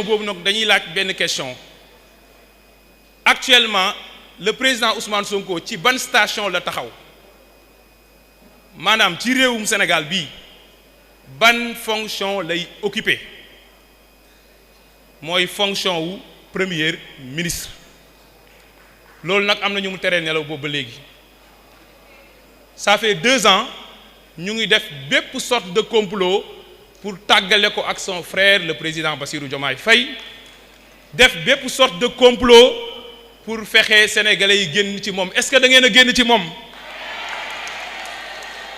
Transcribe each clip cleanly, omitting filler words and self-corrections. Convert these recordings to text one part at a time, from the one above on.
boobu nag dañuy laaj benn question actuellement le président Ousmane Sonko ci ban station la taxaw maanaam ci réewum Sénégal bii ban fonction lay occuper mooy fonction wu premier ministre loolu nag am na ñu mu teree nelaw boobu ba léegi ça fait 2 ans ñu ngi def bépp sorte de complot pour tàggale ko ak son frère le président Bassirou Diomaye Faye def bépp sorte de complot pour fexe sénégalais yi génn ci moom est-ce que da ngeen a génn ci moom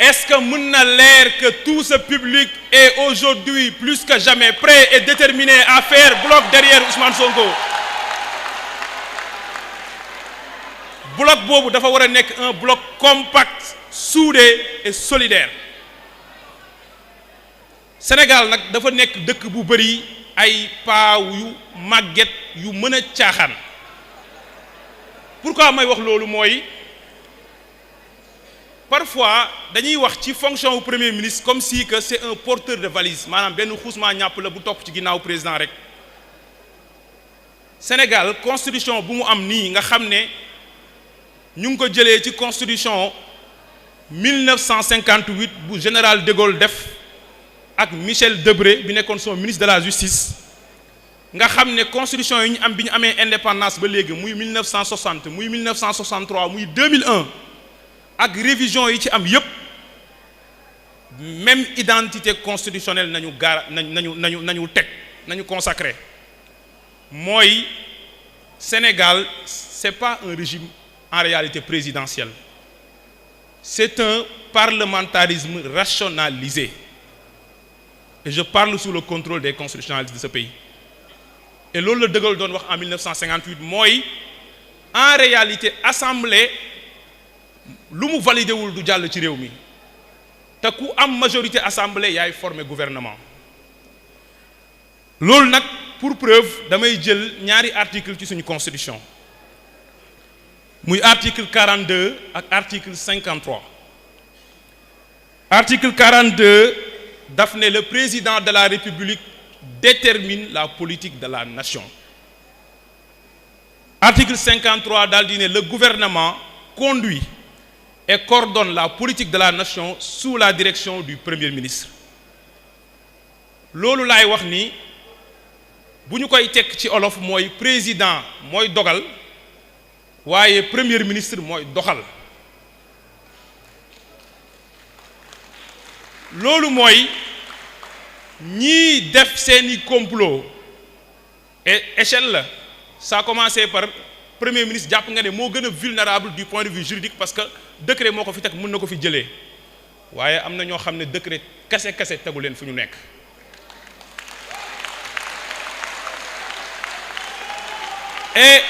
est-ce que mën na leer que tout ce public est aujourd'hui plus que jamais prêt et déterminé à faire bloc derrière Ousmane Sonko bloc boobu dafa war a nekk un bloc compact soudé et solidaire Sénégal nag dafa nekk dëkk bu bëri ay paaw yu màgget yu mën a caaxaan pourquoi may wax loolu mooy parfois dañuy wax ci fonction wu premier ministre comme si que c'est un porteur de valise maanaam benn xuusmaa ñàpp la bu topp ci ginnaaw président rek Sénégal constitution bu mu am nii nga xam ne ñu ngi ko jëlee ci constitution 1958 bu général de Gaulle def ak Michel Debré bi nekkoon son ministre de la justice nga xam ne constitution yi ñu am bi ñu amee indépendance ba léegi muy 1960 muy 1963 muy 2001 ak révision yi ci am yépp même identité constitutionnelle nañu teg nañu consacré mooy Sénégal c'est pas un régime en réalité présidentiel c'est un parlementarisme rationalisé et je parle sous le contrôle des constitutionnalistes de ce pays et loolu la De Gaulle doon wax en 1958 mooy en réalité assemblée lu mu validé wul du jàll ci réew mi te ku am majorité assemblée yaay former gouvernement loolu nag pour preuve damay jël ñaari article ci suñu constitution muy article 42 ak article 53 article 42 daf ne le président de la République détermine la politique de la nation article 53 daal di ne le gouvernement conduit et coordonne la politique de la nation sous la direction du premier ministre loolu laay wax ni bu ñu koy tekk ci olof mooy président mooy dogal waaye premier ministre mooy doxal loolu mooy ñii def seeni complot et échelle la ça a commencé par premier ministre jàpp nga ne moo gën a vulnérable du point de vue juridique parce que décret moo ko fi teg mën na ko fi jëlee waaye am na ñoo xam ne décret kase tegu leen fu ñu nekk et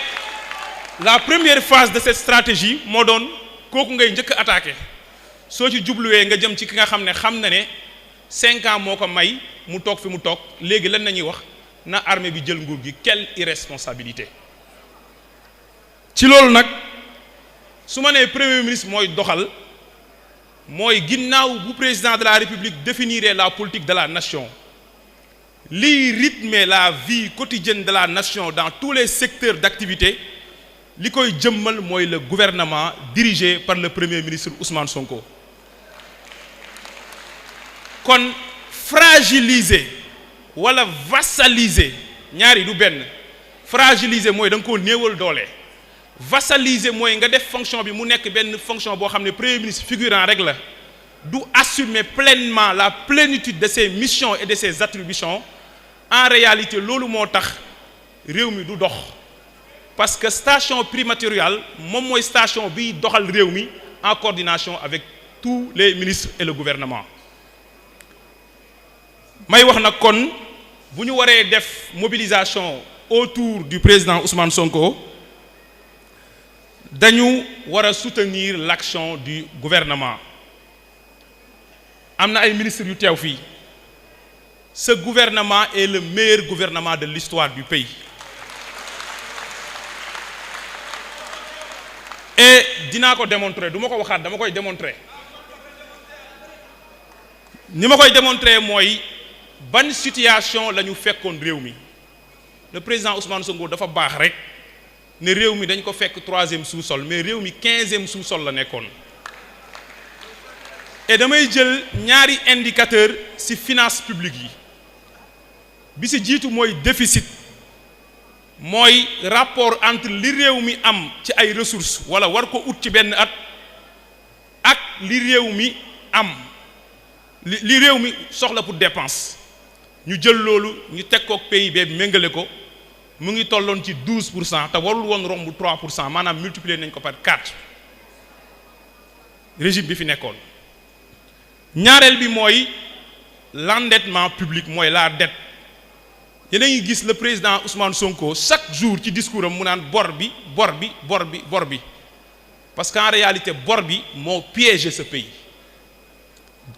la première phase de cette stratégie moo doon kooku ngay njëkk a attaqué soo ci jubluwee nga jëm ci ki nga xam na ne 5 ans moo ko may mu toog fi mu toog léegi lan nañuy wax na armée bi jël nguur gi quelle irresponsabilité ci loolu nag su ma nee premier ministre mooy doxal mooy ginnaaw bu président de la République définirait la politique de la nation liy rythmer la vie quotidienne de la nation dans tous les secteurs d'activité li koy jëmmal mooy le gouvernement dirigé par le premier ministre Ousmane Sonko kon fragiliser wala vassaliser ñaari du benn fragiliser mooy da nga koo néewal doole vassaliser mooy nga def fonction bi mu nekk benn fonction boo xam ne premier ministre figurant rek la du assumer pleinement la plénitude de ses missions et de ses attributions en réalité loolu moo tax réew mi du dox parce que station primatoriale moom mooy station biy doxal réew mi en coordination avec tous les ministres et le gouvernement may wax nag kon bu ñu waree def mobilisation autour du président Ousmane Sonko dañu war a soutenir l'action du gouvernement am na ay ministres yu teew fii ce gouvernement est le meilleur gouvernement de l'histoire du pays et dinaa ko démontrer du ma ko waxaat dama koy démontrer ni ma koy démontrer mooy ban situation la ñu fekkoon réew mi le président Ousmane Sonko dafa baax rek ne réew mi dañ ko fekk 3e sous-sol mais réew mi 15e sous-sol la nekkoon. et damay jël ñaari indicateur ci finance publique yi bi ci jiitu mooy déficit mooy rapport entre li réew mi am ci ay ressources wala war ko ut ci benn at ak li réew mi am li réew mi soxla pour dépense ñu jël loolu ñu teg ko PIB bi méngale ko mu ngi tolloon ci 12% te warul woon romb 3% maanaam multiplier nañ ko par 4 régime bi fi nekkoon. ñaareel bi mooy l'endettement public mooy la dette yéen a ngi gis le président Ousmane Sonko chaque jour ci discours am mu naan bor bi parce qu'en réalité bor bi moo piégé ce pays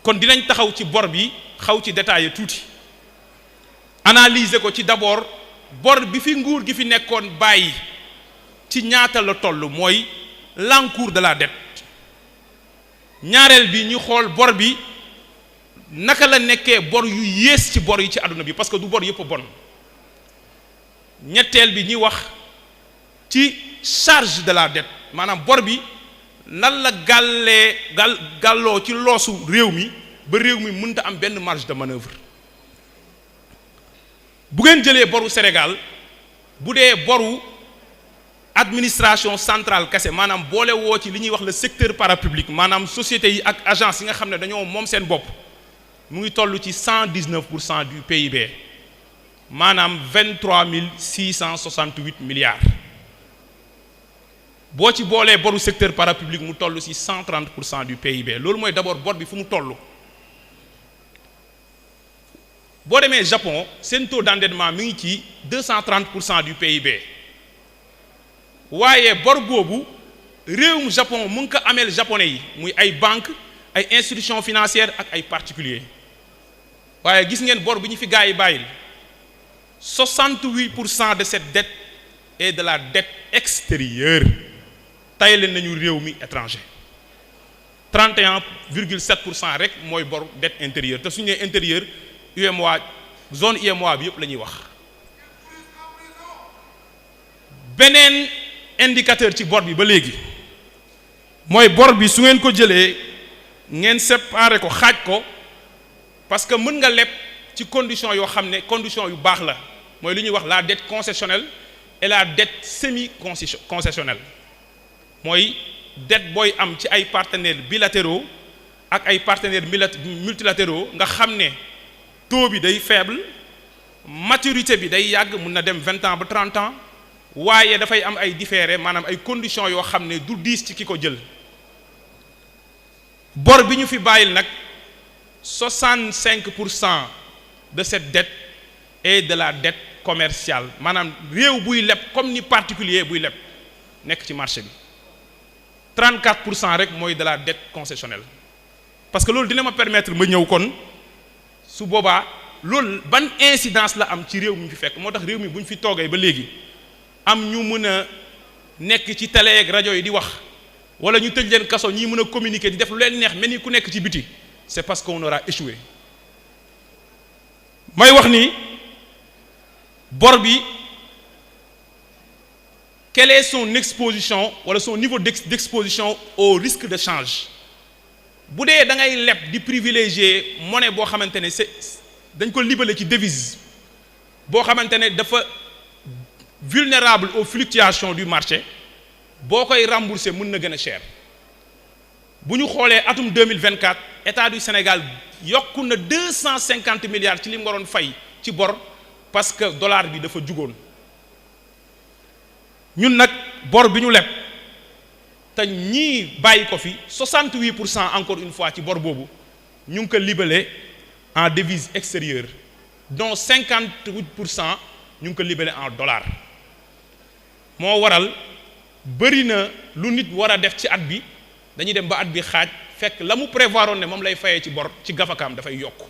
kon dinañ taxaw ci bor bi xaw ci détaillé tuuti analyser ko ci d'abord bor bi fi nguur gi fi nekkoon bàyyi ci ñaata la toll mooy l'encours de la dette. ñaareel bi ñu xool bor bi naka la nekkee bor yu yées ci bor yi ci àdduna bi parce que du bor yëpp bon. ñetteel bi ñuy wax ci charge de la dette maanaam bor bi lan la gàlloo ci loosu réew mi ba réew mi mënta am benn marge de manœuvre. bu ngeen jëlee boru Sénégal bu dee boru administration centrale kese maanaam boole woo ci li ñuy wax le secteur parapublic maanaam sociétés yi ak agence yi nga xam ne dañoo moom seen bopp mu ngi toll ci 119% du PIB maanaam 23 668 milliards boo ci boolee boru secteur parapublic mu toll ci 130% du PIB loolu mooy d'abord bor bi fu mu toll. boo demee Japon seen taux d'endettement mi ngi ci 230% du PIB. waaye bor boobu réewum Japon mu ngi ko ameel japonais yi muy ay banques ay institutions financières ak ay particuliers waaye gis ngeen bor bi ñu fi gars yi bàyyil 68% de cette dette est de la dette extérieure tayale nañu réew mi étranger 31,7% rek mooy bor dette intérieure te suñu nee intérieur UEMOA zone UEMOA bi yëpp la ñuy wax. beneen indicateur ci bor bi ba léegi mooy bor bi su ngeen ko jëlee ngeen séparer ko xaaj ko parce que mën nga leb ci condition yoo xam ne condition yu baax la mooy li ñuy wax la dette concessionnelle et la dette semi concessionnelle mooy dette booy am ci ay partenaires bilatéraux ak ay partenaires multilatéraux nga xam ne taux bi day faible maturité bi day yàgg mën na dem 20 ans ba 30 ans waaye dafay am ay différé maanaam ay conditions yoo xam ne du diis ci ki ko jël bor bi ñu fi bàyyil nag 65% de cette dette est de la dette commerciale maanaam réew buy leb comme ni particulier buy leb nekk ci marché bi 34% rek mooy de la dette concessionnelle parce que loolu dina ma permettre ma ñëw kon su boobaa loolu ban incidence la am ci réew mi fi fekk moo tax réew mi bu ñu fi toogee ba léegi am ñu mën a nekk ci télé ak rajo yi di wax wala ñu tëj leen kaso ñi mën a communiquer di def lu leen neex mel ni ku nekk ci biti c'est parce qu'on aura échoué may wax ni bor bi quelle est son exposition wala son niveau d'exposition au risque de change bu dee da ngay leb di privilégier monnaie boo xamante ne c'est dañ ko libellé ci devise boo xamante ne dafa vulnérable aux fluctuations du marché boo koy rembourser mën na gën a cher bu ñu xoolee atum 2024 état du Sénégal yokku na 250 milliards ci li mu waroon fay ci bor parce que dollar bi dafa jugoon ñun nag bor bi ñu leb te ñii bàyyi ko fi 68% encore une fois ci bor boobu ñu ngi ko libellé en devise extérieure dont 58% ñu ngi ko libellé en dollars moo waral bëri na lu nit war a def ci at bi dañuy dem ba at bi xaaj fekk la mu prévoiroon ne moom lay fayee ci bor ci gafakaam dafay yokk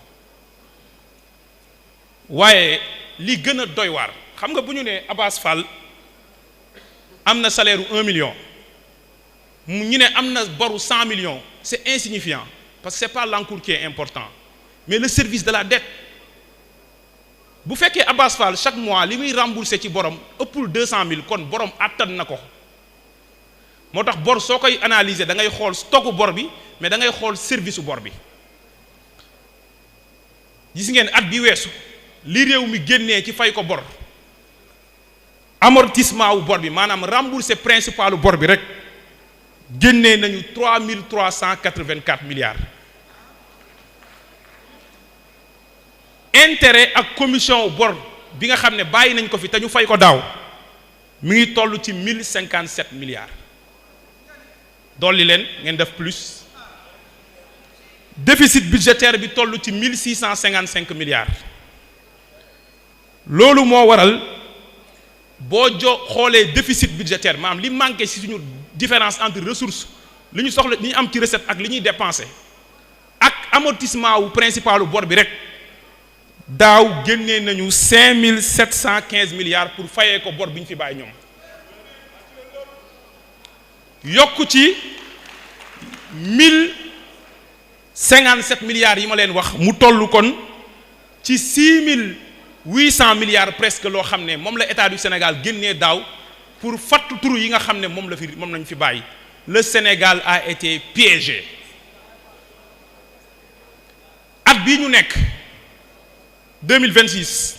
waaye li gën a doy waar xam nga bu ñu nee Abass Fall am na salaire u 1 million ñu ne am na boru 100 millions c'est insignifiant parce que c'est pas l'encours qui est important mais le service de la dette bu fekkee Abass Fall chaque mois li muy rembourser ci borom ëppul 200 000 kon borom àttan na ko moo tax bor soo koy analyser da ngay xool stocku bor bi mais da ngay xool service bor bi. gis ngeen at bi weesu li réew mi génnee ci fay ko bor amortissement wu bor bi maanaam rembourser principalu bor bi rek génnee nañu 3384 milliards. intérêt ak commission bor bi nga xam ne bàyyi nañ ko fi te ñu fay ko daaw mi ngi toll ci 1057 milliards. dolli leen ngeen def plus. déficit budgétaire bi toll ci 1655 milliards. loolu moo waral boo xoolee déficit budgétaire maanaam li manqué ci suñu différence entre ressources li ñu soxla li ñu am ci recette ak li ñuy dépensé ak amortissement wu principalu bor bi rek daaw génnee nañu 5715 milliards pour fayee ko bor bi ñu fi bàyyi ñoom yokku ci 1057 milliards yi ma leen wax mu toll kon ci 6800 milliards presque loo xam ne moom la état du Sénégal génnee daaw pour fattu turu yi nga xam ne moom lañu fi bàyyi. Le Sénégal a été piégé. at bii ñu nekk 2026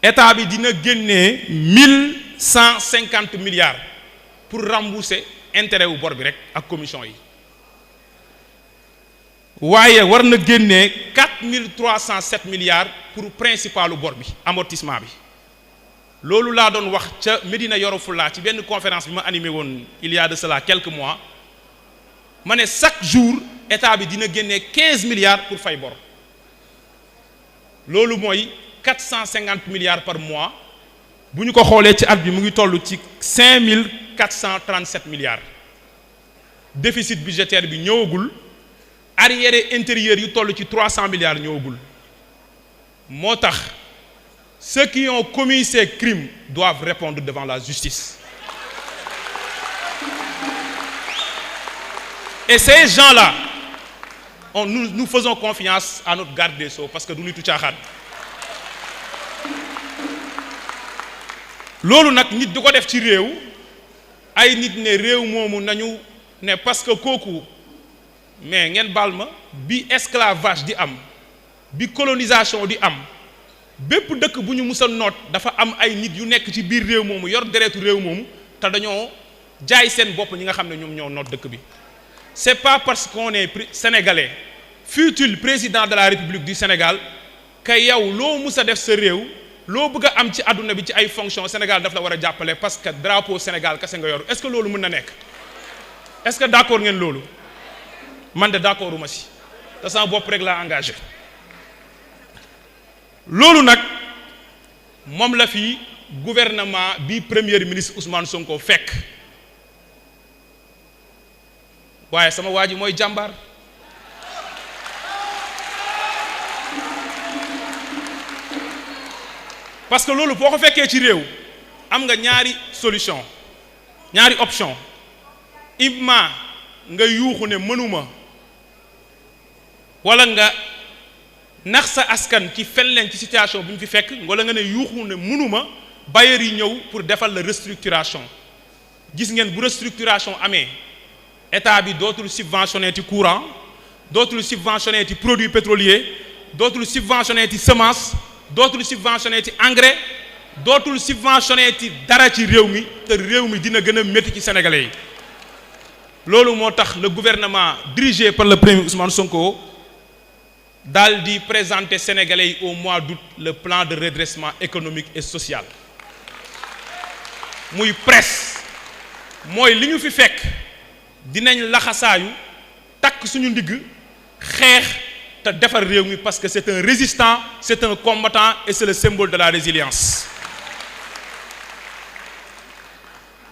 état bi dina génnee 1150 milliards pour rembourser intérêt wu bor bi rek ak commission yi. waaye war na génnee 4307 milliards pour principalu bor bi amortissement bi loolu laa doon wax ca Médina Yoro Foulah ci benn conférence bi ma animé woon il y a de cela quelques mois ma ne chaque jour état bi dina génnee 15 milliards pour fay bor loolu mooy 450 milliards par mois bu ñu ko xoolee ci at bi mu ngi toll ci 5437 milliards déficit budgétaire bi ñëwagul. arriéré intérieur yu toll ci 300 milliards ñëwagul moo tax ceux qui ont commis ces crimes doivent répondre devant la justice et ces gens-là nous faisons confiance à notre garde des Sceaux parce que du nitu caaxaan loolu nag nit du ko def ci réew ay nit ne réew moomu nañu ne parce que kooku mais ngeen baal ma bi esclavage di am bi colonisation di am bépp dëkk bu ñu mus a noot dafa am ay nit yu nekk ci biir réew moomu yor deretu réew moomu te dañoo jaay seen bopp ñi nga xam ne ñoom ñoo noot dëkk bi c'est pas parce qu'on est sénégalais fut-il président de la République du Sénégal que yow loo mus a def sa réew loo bëgg a am ci àdduna bi ci ay fonctions Sénégal daf la war a jàppale parce que drapeau Sénégal kese nga yor est-ce que loolu mën na nekk est-ce que d'accord ngeen loolu man de d'accord uma si te sama bopp rek laa engagé loolu nag moom la fi gouvernement bi premier ministre Ousmane Sonko fekk waaye sama waa ji mooy jàmbaar parce que loolu boo ko fekkee ci réew am nga ñaari solution ñaari option imma nga yuuxu ne mënuma wala nga nax sa askan ci fen leen ci situation bu ñu fi fekk wala nga ne yuuxu ne mënuma bailleurs yi ñëw pour defal la restructuration gis ngeen bu restructuration amee état bi dootul subventionné ci courant dootul subventionné ci produits pétroliers dootul subventionné ci semence dootul subventionné ci engrais dootul subventionné ci dara ci réew mi te réew mi dina gën a métti ci sénégalais yi loolu moo tax le gouvernement dirigé par le premier Ousmane Sonko daal di présenter sénégalais yi au mois d'août le plan de redressement économique et social muy presse mooy li ñu fi fekk dinañ laxasaayu takk suñu ndigg xeex te defar réew mi parce que c'est un résistant c'est un combattant et c'est le symbole de la résilience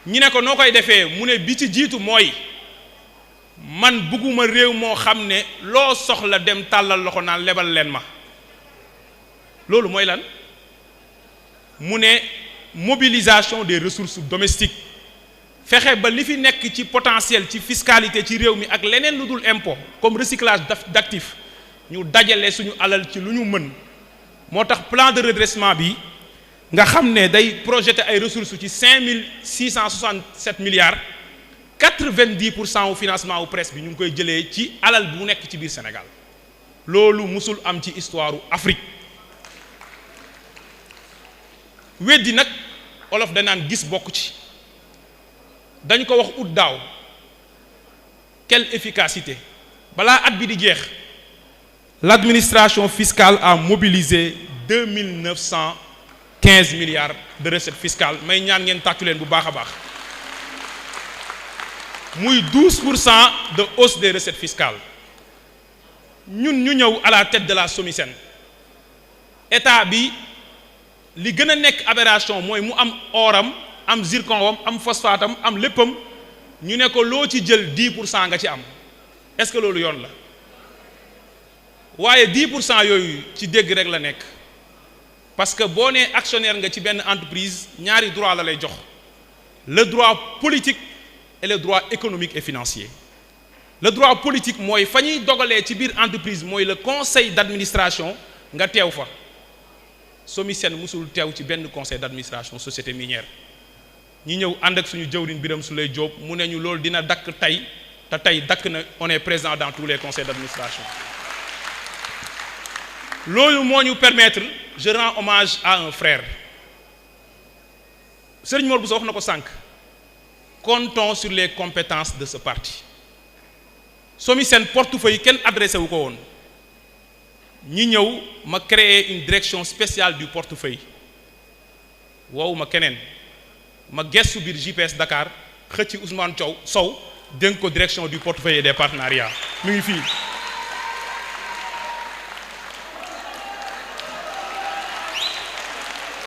ñi ne ko noo koy defee mu ne bi ci jiitu mooy man bëgguma réew moo xam ne loo soxla dem tàllal loxo naan lebal leen ma loolu mooy lan mu ne mobilisation des ressources domestiques fexe ba li fi nekk ci potentiel ci fiscalité ci réew mi ak leneen lu dul impôt comme recyclage d'actifs ñu dajale suñu alal ci lu ñu mën moo tax plan de redressement bi nga xam ne day projeté ay ressources ci 5667 milliards 90% au financement wu presse bi ñu ngi koy jëlee ci alal bu nekk ci biir Sénégal loolu musul am ci histoire u Afrique weddi nag olof danaan gis bokk ci dañ ko wax ut daaw quelle efficacité balaa at bi di jeex l'administration fiscale a mobilisé 2915 milliards de recettes fiscales may ñaan ngeen tàccu leen bu baax a baax muy 12% de hausse des recettes fiscales ñun ñu ñëw à la tête de la SOMISEN état bi li gën a nekk aberration mooy mu am oram am zircon am phosphate am léppam ñu ne ko loo ci jël 10% nga ci am est-ce que loolu yoon la waaye 10% yooyu ci dégg rek la nekk parce que boo nee actionnaire nga ci benn entreprise ñaari droit la lay jox le droit politique et le droit économique et financier le droit politique mooy fa ñuy dogalee ci biir entreprise mooy le conseil d'administration nga teew fa SOMISEN musul teew ci benn conseil d'administration société minière ñi ñëw ànd ak suñu jëwriñ Birame Souleye Diop mu ne ñu loolu dina dakk tey te tey dakk na on est présent dans tous les conseils d'administration loolu moo ñu permettre je rends hommage à un frère Serigne Mor Bousso wax na ko sànq comptons sur les compétences de ce parti SOMISEN portefeuille kenn adressé wu ko woon ñi ñëw ma créer une direction spéciale du portefeuille wow ma keneen ma gestu biir JPS Dakar xëcc Ousmane Sow dénk ko direction du portefeuille et des partenariats mi ngi fii